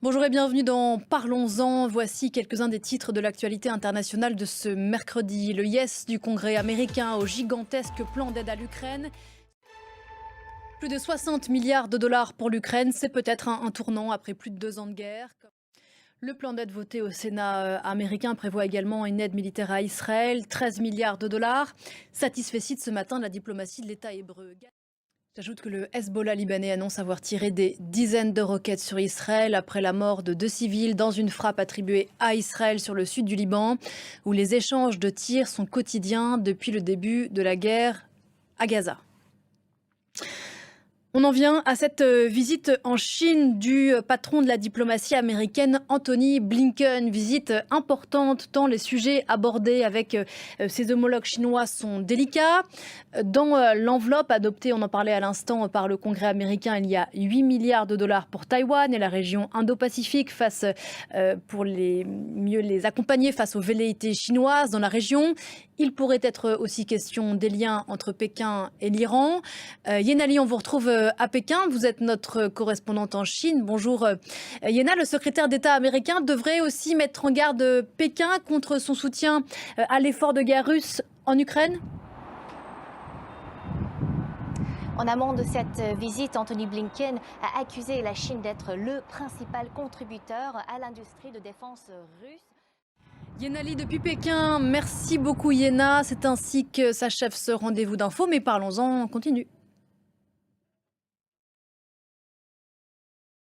Bonjour et bienvenue dans Parlons-en. Voici quelques-uns des titres de l'actualité internationale de ce mercredi. Le yes du Congrès américain au gigantesque plan d'aide à l'Ukraine. Plus de 60 milliards de dollars pour l'Ukraine, c'est peut-être un tournant après plus de 2 ans de guerre. Le plan d'aide voté au Sénat américain prévoit également une aide militaire à Israël, 13 milliards de dollars. Satisfait ce matin de la diplomatie de l'État hébreu. J'ajoute que le Hezbollah libanais annonce avoir tiré des dizaines de roquettes sur Israël après la mort de 2 civils dans une frappe attribuée à Israël sur le sud du Liban, où les échanges de tirs sont quotidiens depuis le début de la guerre à Gaza. On en vient à cette visite en Chine du patron de la diplomatie américaine, Antony Blinken. Visite importante tant les sujets abordés avec ses homologues chinois sont délicats. Dans l'enveloppe adoptée, on en parlait à l'instant, par le Congrès américain, il y a 8 milliards de dollars pour Taïwan et la région Indo-Pacifique pour mieux les accompagner face aux velléités chinoises dans la région. Il pourrait être aussi question des liens entre Pékin et l'Iran. Yéna Li, on vous retrouve à Pékin. Vous êtes notre correspondante en Chine. Bonjour Yéna. Le secrétaire d'État américain devrait aussi mettre en garde Pékin contre son soutien à l'effort de guerre russe en Ukraine. En amont de cette visite, Antony Blinken a accusé la Chine d'être le principal contributeur à l'industrie de défense russe. Yéna Li depuis Pékin. Merci beaucoup Yéna. C'est ainsi que s'achève ce rendez-vous d'infos. Mais parlons-en, on continue.